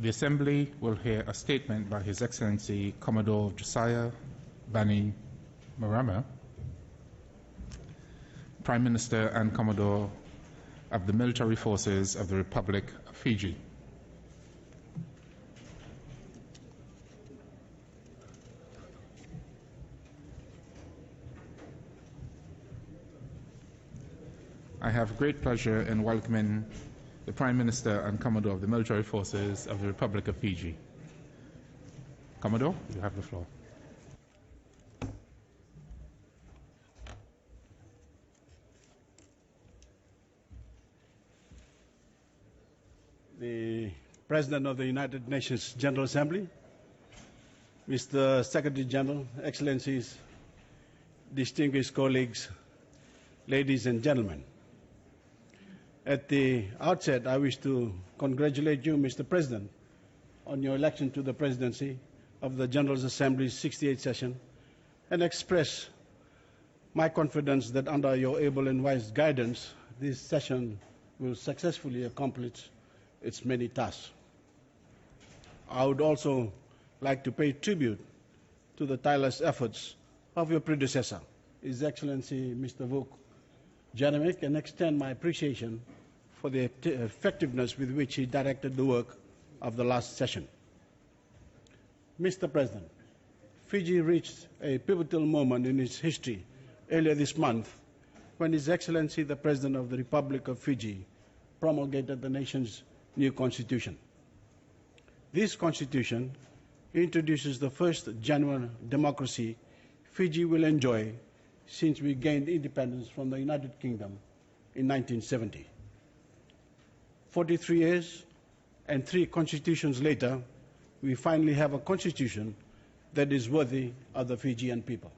The Assembly will hear a statement by His Excellency Commodore Josiah Bainimarama, Prime Minister and Commodore of the Military Forces of the Republic of Fiji. I have great pleasure in welcoming the Prime Minister and Commodore of the Military Forces of the Republic of Fiji. Commodore, you have the floor. The President of the United Nations General Assembly, Mr. Secretary General, Excellencies, distinguished colleagues, ladies and gentlemen. At the outset, I wish to congratulate you, Mr. President, on your election to the presidency of the General Assembly's 68th session and express my confidence that under your able and wise guidance, this session will successfully accomplish its many tasks. I would also like to pay tribute to the tireless efforts of your predecessor, His Excellency Mr. Voreqe, and extend my appreciation for the effectiveness with which he directed the work of the last session. Mr. President, Fiji reached a pivotal moment in its history earlier this month when His Excellency the President of the Republic of Fiji promulgated the nation's new constitution. This constitution introduces the first genuine democracy Fiji will enjoy since we gained independence from the United Kingdom in 1970. 43 years and 3 constitutions later, we finally have a constitution that is worthy of the Fijian people.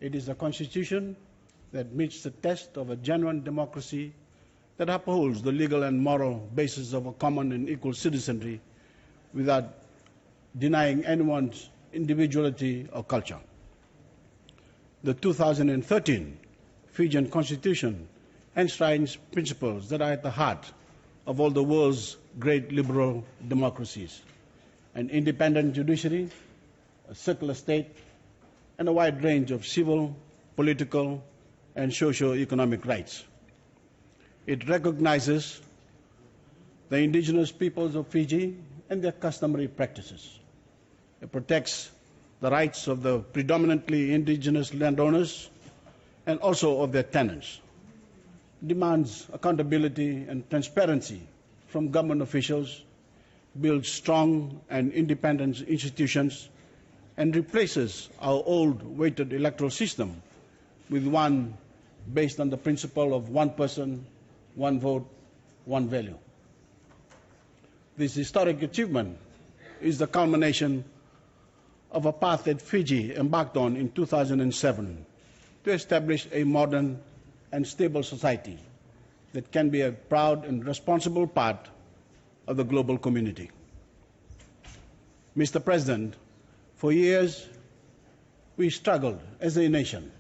It is a constitution that meets the test of a genuine democracy that upholds the legal and moral basis of a common and equal citizenry without denying anyone's individuality or culture. The 2013 Fijian Constitution enshrines principles that are at the heart of all the world's great liberal democracies: an independent judiciary, a secular state, and a wide range of civil, political, and socio-economic rights. It recognizes the indigenous peoples of Fiji and their customary practices. It protects the rights of the predominantly indigenous landowners and also of their tenants. Demands accountability and transparency from government officials, builds strong and independent institutions, and replaces our old weighted electoral system with one based on the principle of one person, one vote, one value. This historic achievement is the culmination of a path that Fiji embarked on in 2007 to establish a modern and stable society that can be a proud and responsible part of the global community. Mr. President, for years we struggled as a nation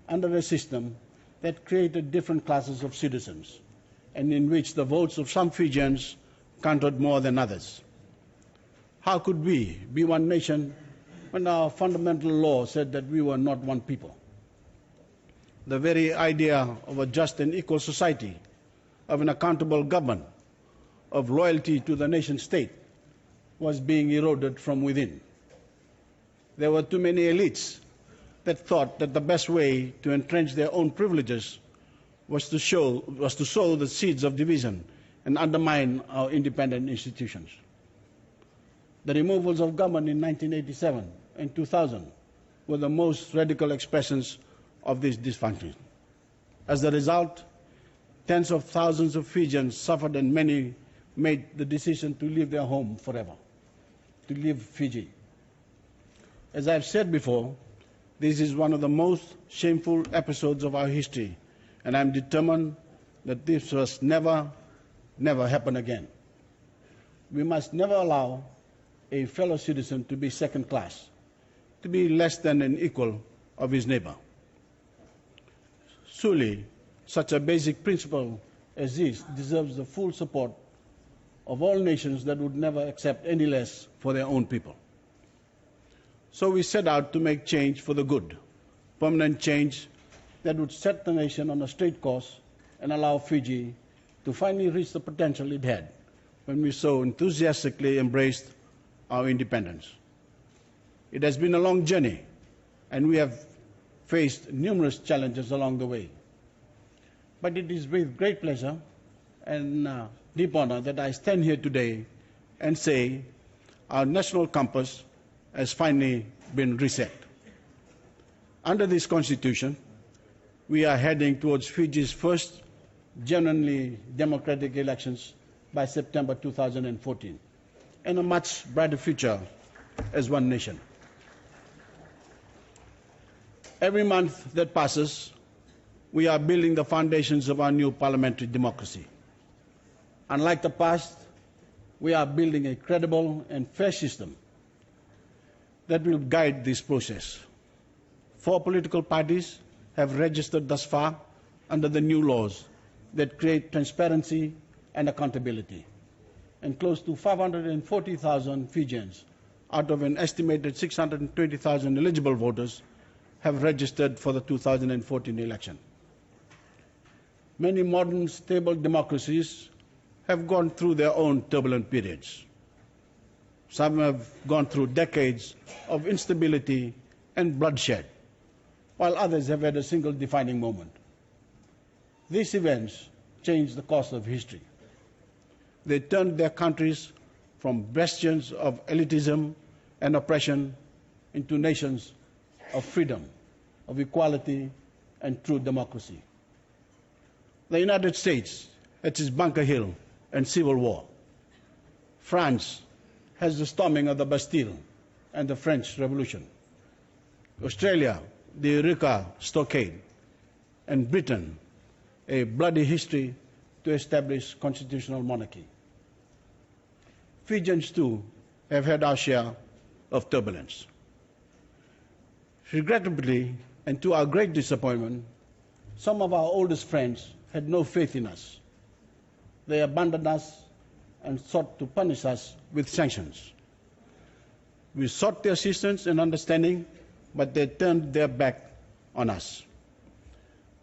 under a system that created different classes of citizens and in which the votes of some Fijians counted more than others. How could we be one nation when our fundamental law said that we were not one people? The very idea of a just and equal society, of an accountable government, of loyalty to the nation state was being eroded from within. There were too many elites that thought that the best way to entrench their own privileges was to sow the seeds of division and undermine our independent institutions. The removals of government in 1987 and 2000 were the most radical expressions of this dysfunction. As a result, tens of thousands of Fijians suffered and many made the decision to leave their home forever, to leave Fiji. As I've said before, this is one of the most shameful episodes of our history, and I'm determined that this must never happen again. We must never allow a fellow citizen to be second class, to be less than an equal of his neighbor. Surely, such a basic principle as this deserves the full support of all nations that would never accept any less for their own people. So we set out to make change for the good, permanent change that would set the nation on a straight course and allow Fiji to finally reach the potential it had when we so enthusiastically embraced our independence. It has been a long journey, and we have faced numerous challenges along the way. But it is with great pleasure and deep honor that I stand here today and say our national compass has finally been reset. Under this Constitution, we are heading towards Fiji's first genuinely democratic elections by September 2014, and a much brighter future as one nation. Every month that passes, we are building the foundations of our new parliamentary democracy. Unlike the past, we are building a credible and fair system that will guide this process. 4 political parties have registered thus far under the new laws that create transparency and accountability. And close to 540,000 Fijians, out of an estimated 620,000 eligible voters, have registered for the 2014 election. Many modern, stable democracies have gone through their own turbulent periods. Some have gone through decades of instability and bloodshed, while others have had a single defining moment. These events changed the course of history. They turned their countries from bastions of elitism and oppression into nations of freedom, of equality, and true democracy. The United States had its Bunker Hill and Civil War. France has the storming of the Bastille and the French Revolution. Australia, the Voreqe stockade, and Britain, a bloody history to establish constitutional monarchy. Fijians too have had our share of turbulence. Regrettably, and to our great disappointment, some of our oldest friends had no faith in us. They abandoned us and sought to punish us with sanctions. We sought their assistance and understanding, but they turned their back on us.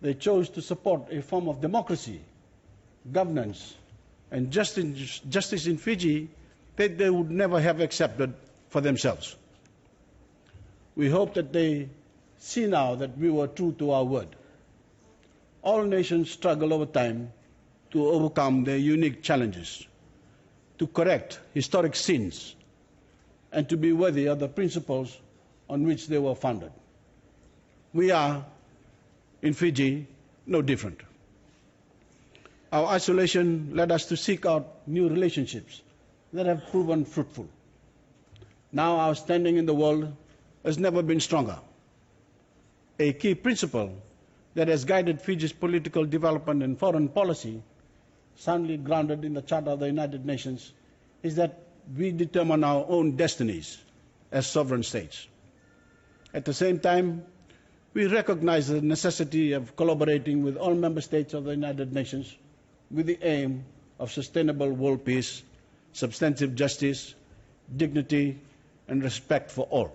They chose to support a form of democracy, governance, and justice in Fiji that they would never have accepted for themselves. We hope that they see now that we were true to our word. All nations struggle over time to overcome their unique challenges, to correct historic sins, and to be worthy of the principles on which they were founded. We are, in Fiji, no different. Our isolation led us to seek out new relationships that have proven fruitful. Now our standing in the world has never been stronger. A key principle that has guided Fiji's political development and foreign policy, soundly grounded in the Charter of the United Nations, is that we determine our own destinies as sovereign states. At the same time, we recognize the necessity of collaborating with all member states of the United Nations with the aim of sustainable world peace, substantive justice, dignity, and respect for all.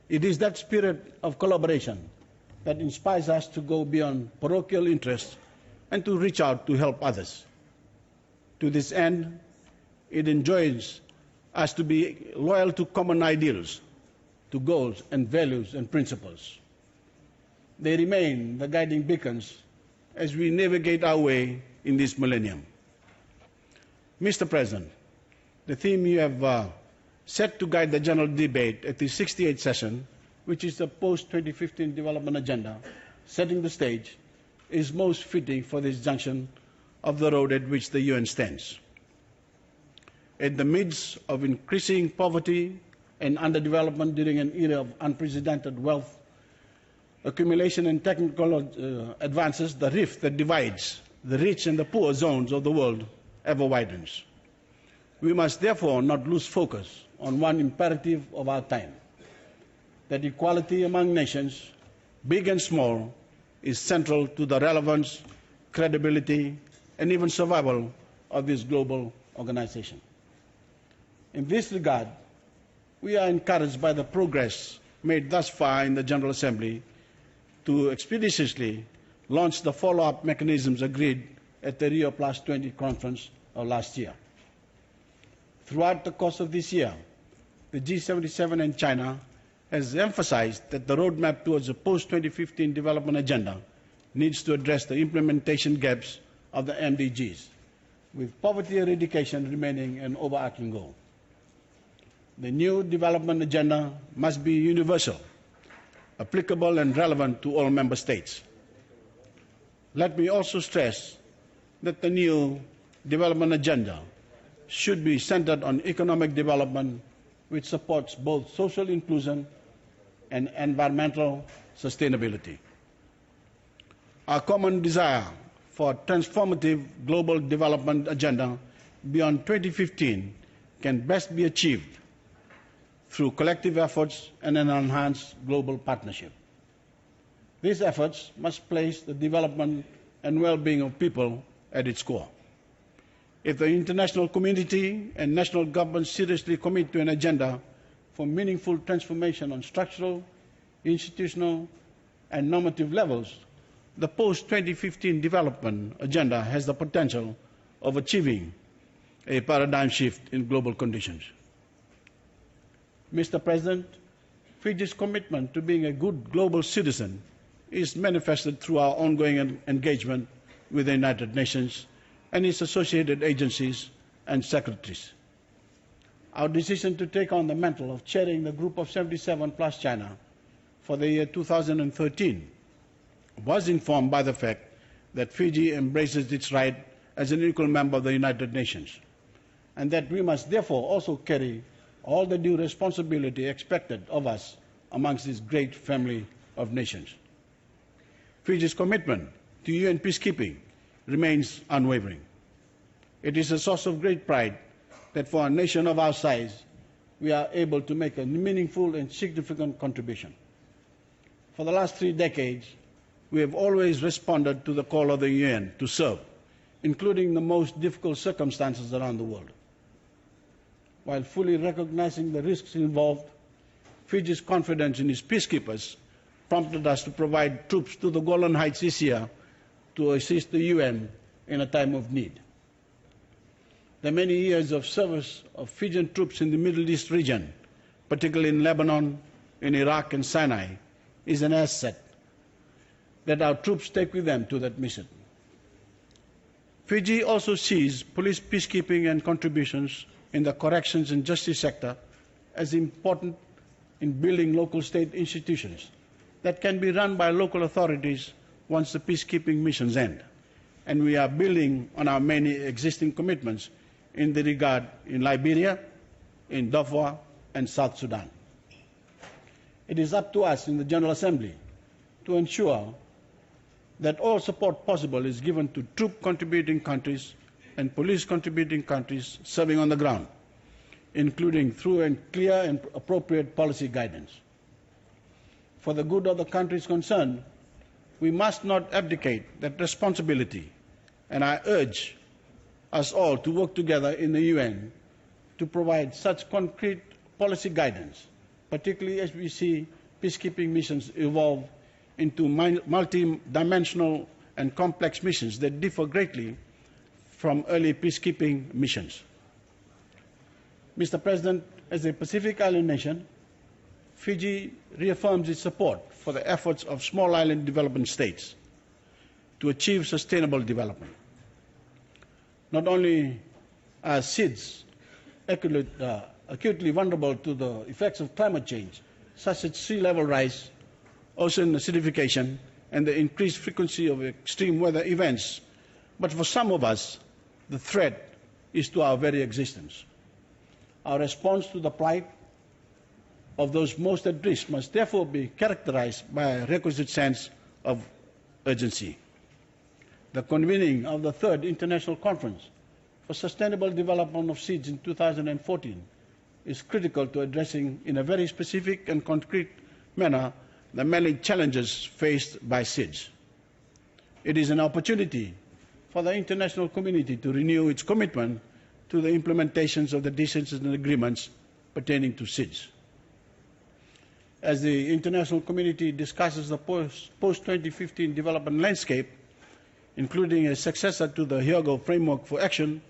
It is that spirit of collaboration that inspires us to go beyond parochial interests and to reach out to help others. To this end, it enjoins us to be loyal to common ideals, to goals and values and principles. They remain the guiding beacons as we navigate our way in this millennium. Mr. President, the theme you have set to guide the general debate at the 68th session, which is the post-2015 development agenda, setting the stage, is most fitting for this junction of the road at which the UN stands. In the midst of increasing poverty and underdevelopment during an era of unprecedented wealth accumulation and technical advances, the rift that divides the rich and the poor zones of the world ever widens. We must therefore not lose focus on one imperative of our time, that equality among nations, big and small, is central to the relevance, credibility, and even survival of this global organization. In this regard, we are encouraged by the progress made thus far in the General Assembly to expeditiously launch the follow-up mechanisms agreed at the Rio Plus 20 conference of last year. Throughout the course of this year, the G77 and China has emphasized that the roadmap towards the post-2015 development agenda needs to address the implementation gaps of the MDGs, with poverty eradication remaining an overarching goal. The new development agenda must be universal, applicable and relevant to all member states. Let me also stress that the new development agenda should be centered on economic development which supports both social inclusion and environmental sustainability. Our common desire for a transformative global development agenda beyond 2015 can best be achieved through collective efforts and an enhanced global partnership. These efforts must place the development and well-being of people at its core. If the international community and national governments seriously commit to an agenda for meaningful transformation on structural, institutional, and normative levels, the post-2015 development agenda has the potential of achieving a paradigm shift in global conditions. Mr. President, Fiji's commitment to being a good global citizen is manifested through our ongoing engagement with the United Nations and its associated agencies and secretaries. Our decision to take on the mantle of chairing the Group of 77 plus China for the year 2013 was informed by the fact that Fiji embraces its right as an equal member of the United Nations, and that we must therefore also carry all the due responsibility expected of us amongst this great family of nations. Fiji's commitment to UN peacekeeping remains unwavering. It is a source of great pride that for a nation of our size, we are able to make a meaningful and significant contribution. For the last 3 decades, we have always responded to the call of the UN to serve, including the most difficult circumstances around the world. While fully recognizing the risks involved, Fiji's confidence in its peacekeepers prompted us to provide troops to the Golan Heights this year to assist the UN in a time of need. The many years of service of Fijian troops in the Middle East region, particularly in Lebanon, in Iraq and Sinai, is an asset that our troops take with them to that mission. Fiji also sees police peacekeeping and contributions in the corrections and justice sector as important in building local state institutions that can be run by local authorities once the peacekeeping missions end. And we are building on our many existing commitments in the regard in Liberia, in Darfur, and South Sudan. It is up to us in the General Assembly to ensure that all support possible is given to troop contributing countries and police contributing countries serving on the ground, including through and clear and appropriate policy guidance. For the good of the countries concerned, we must not abdicate that responsibility, and I urge us all to work together in the UN to provide such concrete policy guidance, particularly as we see peacekeeping missions evolve into multi-dimensional and complex missions that differ greatly from early peacekeeping missions. Mr. President, as a Pacific Island nation, Fiji reaffirms its support for the efforts of small island development states to achieve sustainable development. Not only are SIDS acutely vulnerable to the effects of climate change, such as sea level rise, ocean acidification, and the increased frequency of extreme weather events, but for some of us, the threat is to our very existence. Our response to the plight of those most at risk must therefore be characterized by a requisite sense of urgency. The convening of the 3rd International Conference for Sustainable Development of SIDS in 2014 is critical to addressing in a very specific and concrete manner the many challenges faced by SIDS. It is an opportunity for the international community to renew its commitment to the implementations of the decisions and agreements pertaining to SIDS. As the international community discusses the post-2015 development landscape, including a successor to the Hyogo Framework for Action,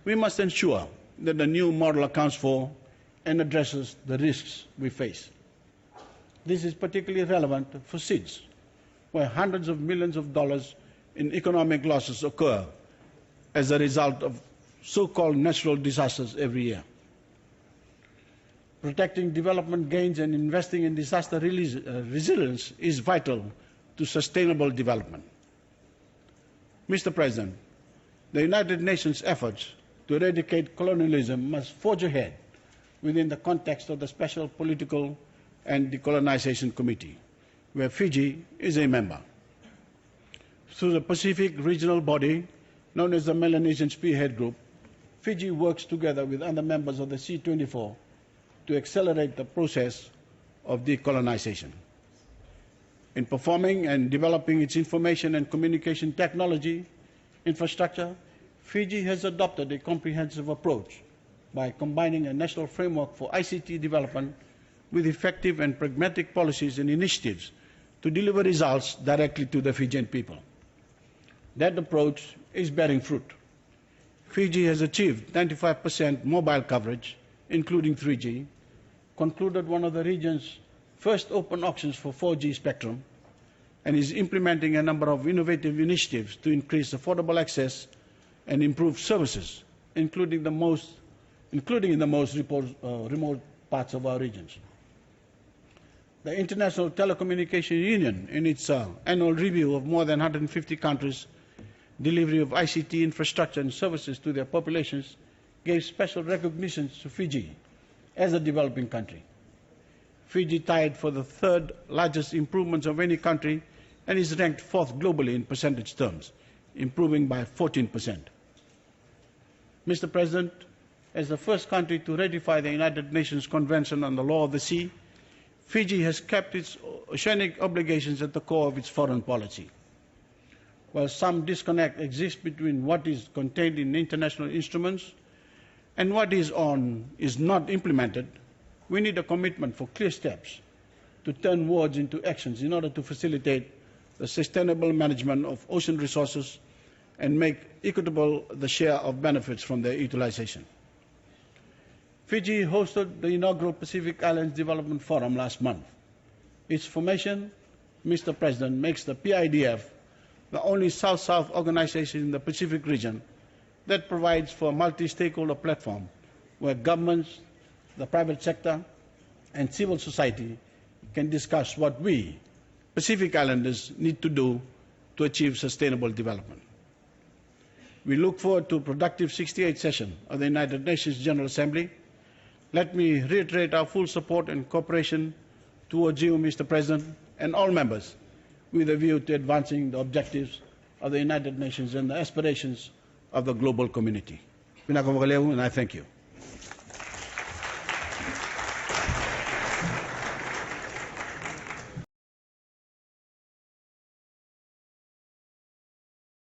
we must ensure that the new model accounts for and addresses the risks we face. This is particularly relevant for SIDS, where hundreds of millions of dollars in economic losses occur as a result of so-called natural disasters every year. Protecting development gains and investing in disaster resilience is vital to sustainable development. Mr. President, the United Nations efforts to eradicate colonialism must forge ahead within the context of the Special Political and Decolonization Committee, where Fiji is a member. Through the Pacific regional body known as the Melanesian Spearhead Group, Fiji works together with other members of the C24 to accelerate the process of decolonization. In performing and developing its information and communication technology infrastructure, Fiji has adopted a comprehensive approach by combining a national framework for ICT development with effective and pragmatic policies and initiatives to deliver results directly to the Fijian people. That approach is bearing fruit. Fiji has achieved 95% mobile coverage, including 3G, concluded one of the region's first open auctions for 4G spectrum, and is implementing a number of innovative initiatives to increase affordable access and improve services, including in the most remote parts of our regions. The International Telecommunication Union, in its annual review of more than 150 countries' delivery of ICT infrastructure and services to their populations, gave special recognition to Fiji as a developing country. Fiji tied for the third largest improvements of any country and is ranked fourth globally in percentage terms, improving by 14%. Mr. President, as the first country to ratify the United Nations Convention on the Law of the Sea, Fiji has kept its oceanic obligations at the core of its foreign policy. While some disconnect exists between what is contained in international instruments and what is not implemented, we need a commitment for clear steps to turn words into actions in order to facilitate the sustainable management of ocean resources and make equitable the share of benefits from their utilization. Fiji hosted the inaugural Pacific Islands Development Forum last month. Its formation, Mr. President, makes the PIDF the only South-South organization in the Pacific region that provides for a multi-stakeholder platform where governments, the private sector, and civil society can discuss what we, Pacific Islanders, need to do to achieve sustainable development. We look forward to a productive 68th session of the United Nations General Assembly. Let me reiterate our full support and cooperation towards you, Mr. President, and all members, with a view to advancing the objectives of the United Nations and the aspirations of the global community. And I thank you.